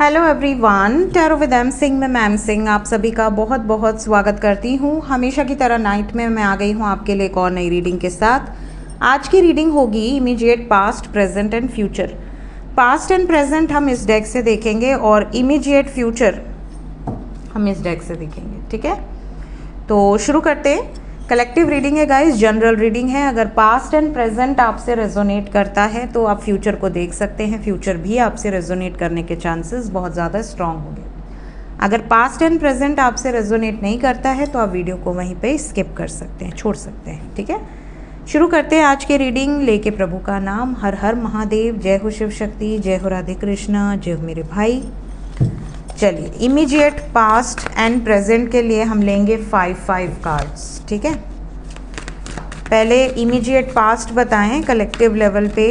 Hello everyone, tarot with M Singh में ma'am Singh आप सभी का बहुत बहुत स्वागत करती हूँ। हमेशा की तरह नाइट में मैं आ गई हूँ आपके लिए एक और नई रीडिंग के साथ। आज की रीडिंग होगी immediate past, present and future. Past and present हम इस डेक से देखेंगे और इमीडिएट फ्यूचर हम इस डेक से देखेंगे। ठीक है, तो शुरू करते हैं। कलेक्टिव रीडिंग है गाइस, जनरल रीडिंग है। अगर पास्ट एंड प्रेजेंट आपसे रेजोनेट करता है तो आप फ्यूचर को देख सकते हैं। फ्यूचर भी आपसे रेजोनेट करने के चांसेस बहुत ज़्यादा स्ट्रांग होंगे। अगर पास्ट एंड प्रेजेंट आपसे रेजोनेट नहीं करता है तो आप वीडियो को वहीं पे स्किप कर सकते हैं, छोड़ सकते हैं। ठीक है, शुरू करते हैं आज की रीडिंग। लेके प्रभु का नाम, हर हर महादेव, जय हो शिव शक्ति, जय हो राधे कृष्णा, जय हो मेरे भाई। चलिए, इमीडिएट पास्ट एंड प्रेजेंट के लिए हम लेंगे 5 कार्ड्स। ठीक है, पहले इमीडिएट पास्ट बताएं कलेक्टिव लेवल पे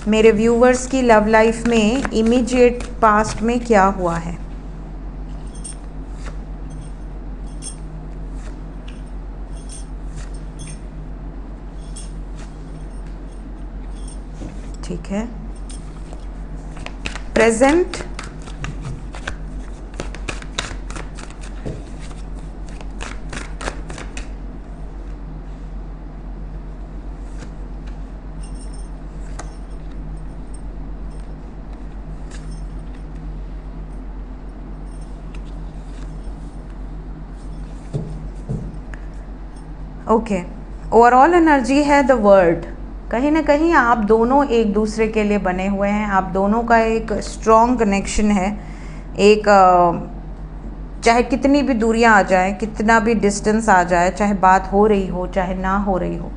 मेरे व्यूवर्स की लव लाइफ में इमीडिएट पास्ट में क्या हुआ है। ठीक है, प्रेजेंट, ओके। ओवरऑल एनर्जी है द वर्ल्ड। कहीं ना कहीं आप दोनों एक दूसरे के लिए बने हुए हैं। आप दोनों का एक स्ट्रॉन्ग कनेक्शन है। एक चाहे कितनी भी दूरियां आ जाए, कितना भी डिस्टेंस आ जाए, चाहे बात हो रही हो चाहे ना हो रही हो,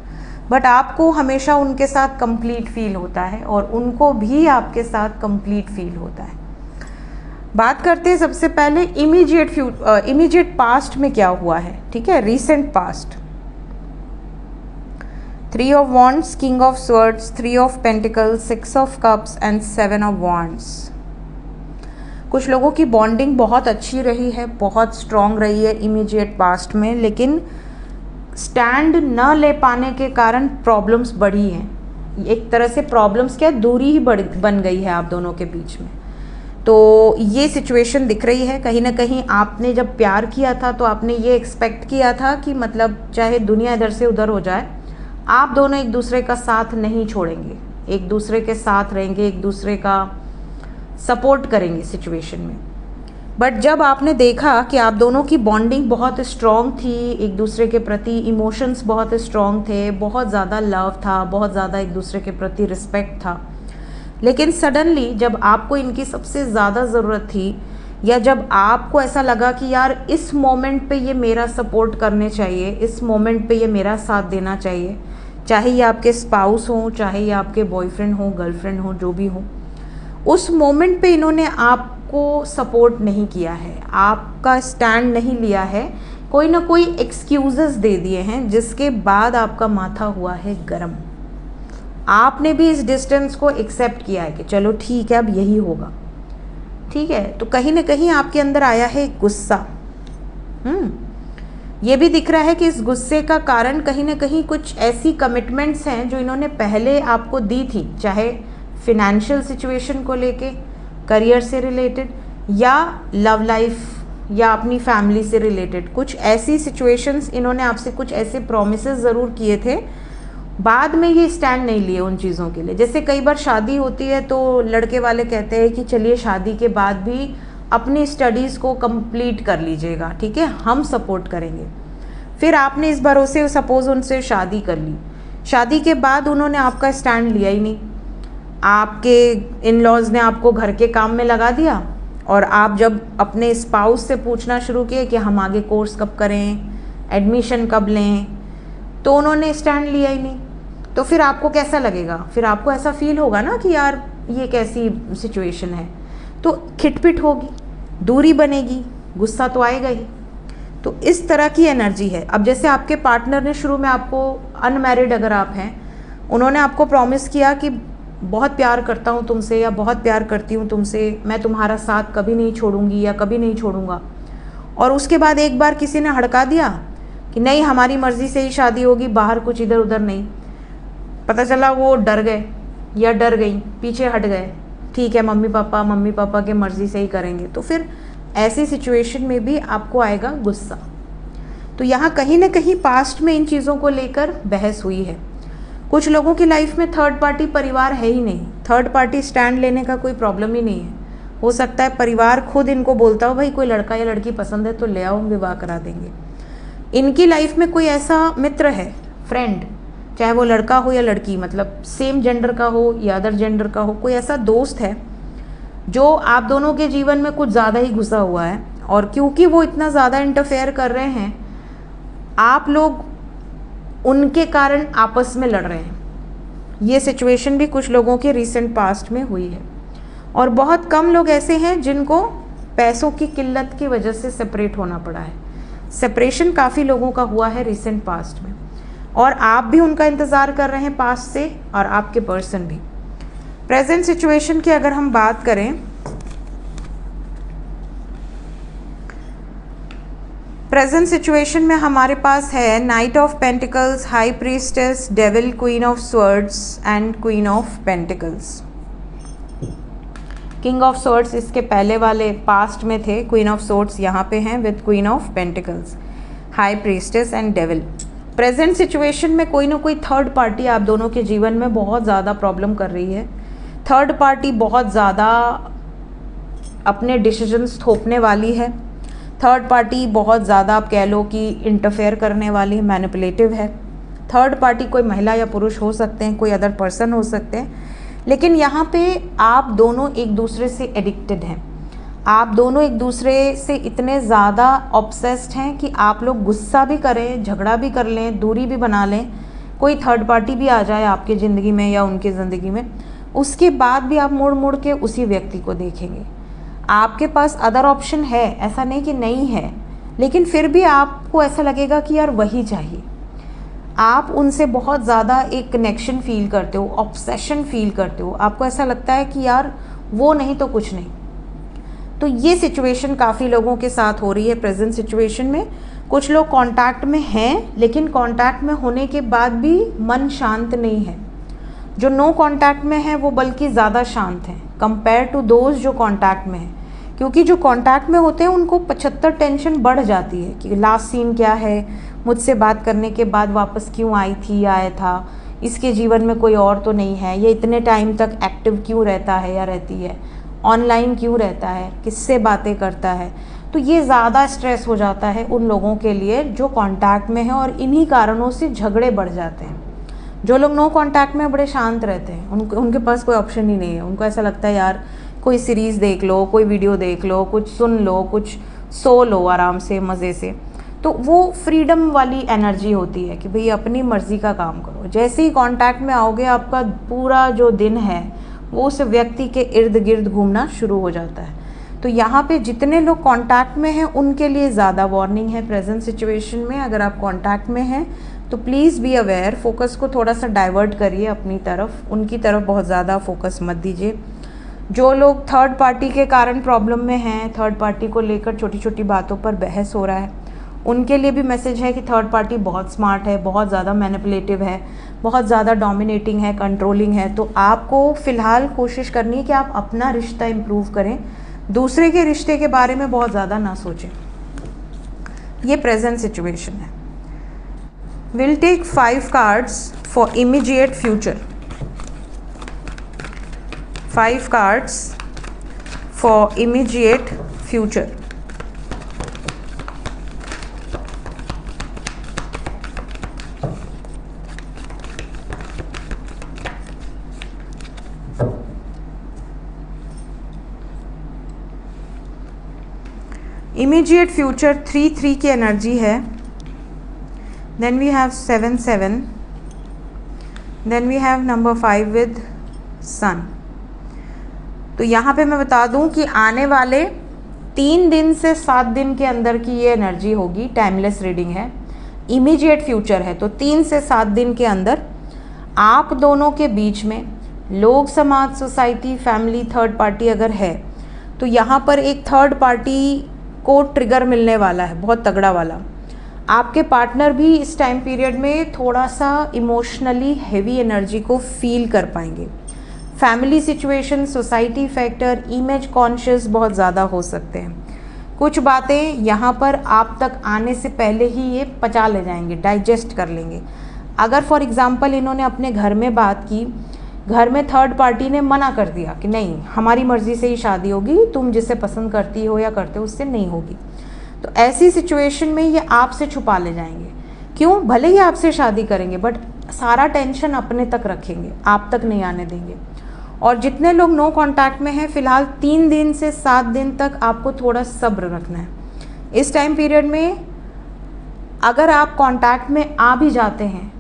बट आपको हमेशा उनके साथ कंप्लीट फील होता है और उनको भी आपके साथ कंप्लीट फील होता है। बात करते हैं सबसे पहले इमीडिएट पास्ट में क्या हुआ है। ठीक है, recent past. 3 of Wands, King of Swords, 3 of Pentacles, 6 of Cups and 7 of Wands। कुछ लोगों की बॉन्डिंग बहुत अच्छी रही है, बहुत स्ट्रॉन्ग रही है इमीडिएट पास्ट में, लेकिन स्टैंड न ले पाने के कारण प्रॉब्लम्स बढ़ी हैं। एक तरह से प्रॉब्लम्स क्या, दूरी ही बन गई है आप दोनों के बीच में। तो ये सिचुएशन दिख रही है। कहीं ना कहीं आपने जब प्यार किया था तो आपने ये एक्सपेक्ट किया था कि मतलब चाहे दुनिया इधर से उधर हो जाए, आप दोनों एक दूसरे का साथ नहीं छोड़ेंगे, एक दूसरे के साथ रहेंगे, एक दूसरे का सपोर्ट करेंगे सिचुएशन में। बट जब आपने देखा कि आप दोनों की बॉन्डिंग बहुत स्ट्रॉन्ग थी, एक दूसरे के प्रति इमोशंस बहुत स्ट्रॉन्ग थे, बहुत ज़्यादा लव था, बहुत ज़्यादा एक दूसरे के प्रति रिस्पेक्ट था, लेकिन सडनली जब आपको इनकी सबसे ज़्यादा ज़रूरत थी, या जब आपको ऐसा लगा कि यार इस मोमेंट पे ये मेरा सपोर्ट करने चाहिए, इस मोमेंट पे ये मेरा साथ देना चाहिए, चाहे ये आपके स्पाउस हों, चाहे ये आपके बॉयफ्रेंड हो, गर्लफ्रेंड हो, जो भी हो, उस मोमेंट पे इन्होंने आपको सपोर्ट नहीं किया है, आपका स्टैंड नहीं लिया है, कोई ना कोई एक्सक्यूजेस दे दिए हैं, जिसके बाद आपका माथा हुआ है गरम। आपने भी इस डिस्टेंस को एक्सेप्ट किया है कि चलो ठीक है, अब यही होगा। ठीक है, तो कहीं ना कहीं आपके अंदर आया है गुस्सा। ये भी दिख रहा है कि इस गुस्से का कारण कहीं ना कहीं कुछ ऐसी कमिटमेंट्स हैं जो इन्होंने पहले आपको दी थी, चाहे फिनेंशियल सिचुएशन को लेके, करियर से रिलेटेड, या लव लाइफ, या अपनी फैमिली से रिलेटेड। कुछ ऐसी सिचुएशंस इन्होंने आपसे कुछ ऐसे प्रोमिसेस ज़रूर किए थे, बाद में ये स्टैंड नहीं लिए उन चीज़ों के लिए। जैसे कई बार शादी होती है तो लड़के वाले कहते हैं कि चलिए शादी के बाद भी अपनी स्टडीज़ को कंप्लीट कर लीजिएगा, ठीक है, हम सपोर्ट करेंगे। फिर आपने इस भरोसे सपोज उनसे शादी कर ली, शादी के बाद उन्होंने आपका स्टैंड लिया ही नहीं। आपके इन लॉज ने आपको घर के काम में लगा दिया, और आप जब अपने स्पाउस से पूछना शुरू किए कि हम आगे कोर्स कब करें, एडमिशन कब लें, तो उन्होंने स्टैंड लिया ही नहीं। तो फिर आपको कैसा लगेगा? फिर आपको ऐसा फील होगा ना कि यार ये कैसी सिचुएशन है, तो खिटपिट होगी, दूरी बनेगी, गुस्सा तो आएगा ही। तो इस तरह की एनर्जी है। अब जैसे आपके पार्टनर ने शुरू में आपको, अनमैरिड अगर आप हैं, उन्होंने आपको प्रॉमिस किया कि बहुत प्यार करता हूँ तुमसे, या बहुत प्यार करती हूँ तुमसे, मैं तुम्हारा साथ कभी नहीं छोड़ूंगी या कभी नहीं छोड़ूंगा, और उसके बाद एक बार किसी ने हड़का दिया कि नहीं हमारी मर्ज़ी से ही शादी होगी, बाहर कुछ इधर उधर नहीं, पता चला वो डर गए या डर गई, पीछे हट गए, ठीक है मम्मी पापा के मर्ज़ी से ही करेंगे, तो फिर ऐसी सिचुएशन में भी आपको आएगा गुस्सा। तो यहाँ कहीं ना कहीं पास्ट में इन चीज़ों को लेकर बहस हुई है। कुछ लोगों की लाइफ में थर्ड पार्टी परिवार है ही नहीं, थर्ड पार्टी स्टैंड लेने का कोई प्रॉब्लम ही नहीं है। हो सकता है परिवार खुद इनको बोलता हो भाई कोई लड़का या लड़की पसंद है तो ले आओ, हम विवाह करा देंगे। इनकी लाइफ में कोई ऐसा मित्र है, फ्रेंड, चाहे वो लड़का हो या लड़की, मतलब सेम जेंडर का हो या अदर जेंडर का हो, कोई ऐसा दोस्त है जो आप दोनों के जीवन में कुछ ज़्यादा ही घुसा हुआ है, और क्योंकि वो इतना ज़्यादा इंटरफेयर कर रहे हैं, आप लोग उनके कारण आपस में लड़ रहे हैं। ये सिचुएशन भी कुछ लोगों के रिसेंट पास्ट में हुई है। और बहुत कम लोग ऐसे हैं जिनको पैसों की किल्लत की वजह से सेपरेट होना पड़ा है। सेपरेशन काफ़ी लोगों का हुआ है रिसेंट पास्ट में, और आप भी उनका इंतज़ार कर रहे हैं पास्ट से, और आपके पर्सन भी। प्रेजेंट सिचुएशन की अगर हम बात करें, प्रेजेंट सिचुएशन में हमारे पास है night of pentacles, high priestess, devil, queen of swords and queen of pentacles. King of swords इसके पहले वाले पास्ट में थे, क्वीन ऑफ सोर्ड्स यहाँ पे हैं with queen of pentacles, high priestess and devil. Present situation में कोई ना कोई थर्ड पार्टी आप दोनों के जीवन में बहुत ज़्यादा प्रॉब्लम कर रही है। थर्ड पार्टी बहुत ज़्यादा अपने डिसीजंस थोपने वाली है। थर्ड पार्टी बहुत ज़्यादा आप कह लो कि इंटरफेयर करने वाली है, मैनिपुलेटिव है। थर्ड पार्टी कोई महिला या पुरुष हो सकते हैं, कोई अदर पर्सन हो सकते हैं, लेकिन यहाँ पे आप दोनों एक दूसरे से एडिक्टेड हैं। आप दोनों एक दूसरे से इतने ज़्यादा ऑब्सेस्ड हैं कि आप लोग गुस्सा भी करें, झगड़ा भी कर लें, दूरी भी बना लें, कोई थर्ड पार्टी भी आ जाए आपकी ज़िंदगी में या उनकी ज़िंदगी में, उसके बाद भी आप मुड़ मुड़ के उसी व्यक्ति को देखेंगे। आपके पास अदर ऑप्शन है, ऐसा नहीं कि नहीं है, लेकिन फिर भी आपको ऐसा लगेगा कि यार वही चाहिए। आप उनसे बहुत ज़्यादा एक कनेक्शन फील करते हो, ऑब्सेशन फील करते हो, आपको ऐसा लगता है कि यार वो नहीं तो कुछ नहीं। तो ये सिचुएशन काफ़ी लोगों के साथ हो रही है प्रेजेंट सिचुएशन में। कुछ लोग कांटेक्ट में हैं, लेकिन कांटेक्ट में होने के बाद भी मन शांत नहीं है। जो नो कांटेक्ट में है वो बल्कि ज़्यादा शांत हैं कंपेयर टू दोज जो कांटेक्ट में हैं, क्योंकि जो कांटेक्ट में होते हैं उनको 75 टेंशन बढ़ जाती है कि लास्ट सीन क्या है, मुझसे बात करने के बाद वापस क्यों आई थी या आया था, इसके जीवन में कोई और तो नहीं है, ये इतने टाइम तक एक्टिव क्यों रहता है या रहती है, ऑनलाइन क्यों रहता है, किससे बातें करता है। तो ये ज़्यादा स्ट्रेस हो जाता है उन लोगों के लिए जो कांटेक्ट में है, और इन्हीं कारणों से झगड़े बढ़ जाते हैं। जो लोग नो कांटेक्ट में बड़े शांत रहते हैं, उनके पास कोई ऑप्शन ही नहीं है। उनको ऐसा लगता है यार कोई सीरीज़ देख लो, कोई वीडियो देख लो, कुछ सुन लो, कुछ सो लो आराम से मज़े से। तो वो फ्रीडम वाली एनर्जी होती है कि भाई अपनी मर्ज़ी का काम करो। जैसे ही कांटेक्ट में आओगे आपका पूरा जो दिन है वो उस व्यक्ति के इर्द गिर्द घूमना शुरू हो जाता है। तो यहाँ पे जितने लोग कांटेक्ट में हैं उनके लिए ज़्यादा वार्निंग है प्रेजेंट सिचुएशन में। अगर आप कांटेक्ट में हैं तो प्लीज़ बी अवेयर, फोकस को थोड़ा सा डाइवर्ट करिए अपनी तरफ, उनकी तरफ बहुत ज़्यादा फोकस मत दीजिए। जो लोग थर्ड पार्टी के कारण प्रॉब्लम में हैं, थर्ड पार्टी को लेकर छोटी छोटी बातों पर बहस हो रहा है, उनके लिए भी मैसेज है कि थर्ड पार्टी बहुत स्मार्ट है, बहुत ज़्यादा मैनिपुलेटिव है, बहुत ज़्यादा डोमिनेटिंग है, कंट्रोलिंग है। तो आपको फ़िलहाल कोशिश करनी है कि आप अपना रिश्ता इम्प्रूव करें, दूसरे के रिश्ते के बारे में बहुत ज़्यादा ना सोचें। ये प्रेजेंट सिचुएशन है। Will take 5 cards for immediate future. 5 cards for immediate future. Immediate future 3-3 की एनर्जी है। Then we have 7-7, then we have number 5 with sun. तो यहाँ पे मैं बता दूँ कि आने वाले 3 दिन से 7 दिन के अंदर की ये एनर्जी होगी। टाइमलेस रीडिंग है, इमीडिएट फ्यूचर है, तो 3 से 7 दिन के अंदर आप दोनों के बीच में लोग, समाज, सोसाइटी, फैमिली, थर्ड पार्टी अगर है तो यहाँ पर एक थर्ड पार्टी को ट्रिगर मिलने वाला है, बहुत तगड़ा वाला। आपके पार्टनर भी इस टाइम पीरियड में थोड़ा सा इमोशनली हेवी एनर्जी को फील कर पाएंगे। Family situation, society factor, image conscious बहुत ज़्यादा हो सकते हैं। कुछ बातें यहाँ पर आप तक आने से पहले ही ये पचा ले जाएंगे, डाइजेस्ट कर लेंगे। अगर फॉर एग्ज़ाम्पल इन्होंने अपने घर में बात की, घर में थर्ड पार्टी ने मना कर दिया कि नहीं हमारी मर्ज़ी से ही शादी होगी, तुम जिसे पसंद करती हो या करते हो उससे नहीं होगी, तो ऐसी सिचुएशन में ये आपसे छुपा ले जाएंगे। क्यों? भले ही आपसे शादी करेंगे बट सारा टेंशन अपने तक रखेंगे, आप तक नहीं आने देंगे। और जितने लोग नो कांटेक्ट में हैं, फ़िलहाल 3 दिन से 7 दिन तक आपको थोड़ा सब्र रखना है। इस टाइम पीरियड में अगर आप कांटेक्ट में आ भी जाते हैं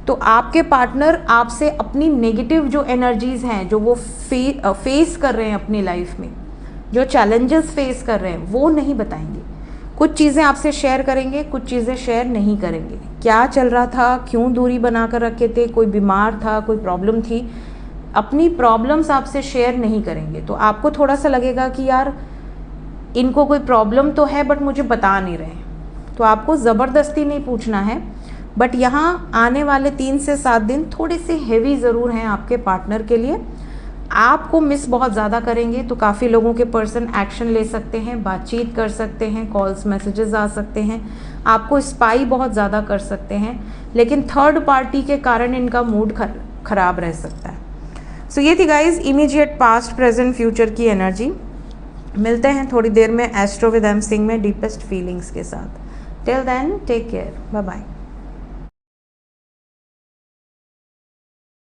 तो आपके पार्टनर आपसे अपनी नेगेटिव जो एनर्जीज़ हैं, जो वो फेस कर रहे हैं अपनी लाइफ में, जो चैलेंजेस फेस कर रहे हैं, वो नहीं बताएंगे। कुछ चीज़ें आपसे शेयर करेंगे, कुछ चीज़ें शेयर नहीं करेंगे। क्या चल रहा था, क्यों दूरी बना कर रखे थे, कोई बीमार था, कोई प्रॉब्लम थी, अपनी प्रॉब्लम्स आपसे शेयर नहीं करेंगे। तो आपको थोड़ा सा लगेगा कि यार इनको कोई प्रॉब्लम तो है बट मुझे बता नहीं रहे। तो आपको ज़बरदस्ती नहीं पूछना है, बट यहाँ आने वाले 3 से 7 दिन थोड़े से हेवी ज़रूर हैं आपके पार्टनर के लिए। आपको मिस बहुत ज़्यादा करेंगे, तो काफ़ी लोगों के पर्सन एक्शन ले सकते हैं, बातचीत कर सकते हैं, कॉल्स मैसेजेस आ सकते हैं, आपको स्पाई बहुत ज़्यादा कर सकते हैं, लेकिन थर्ड पार्टी के कारण इनका मूड ख़राब रह सकता है। सो ये थी guys immediate past present future की एनर्जी। मिलते हैं थोड़ी देर में एस्ट्रो विद एम सिंह में डीपेस्ट फीलिंग्स के साथ। Till then take care, bye bye.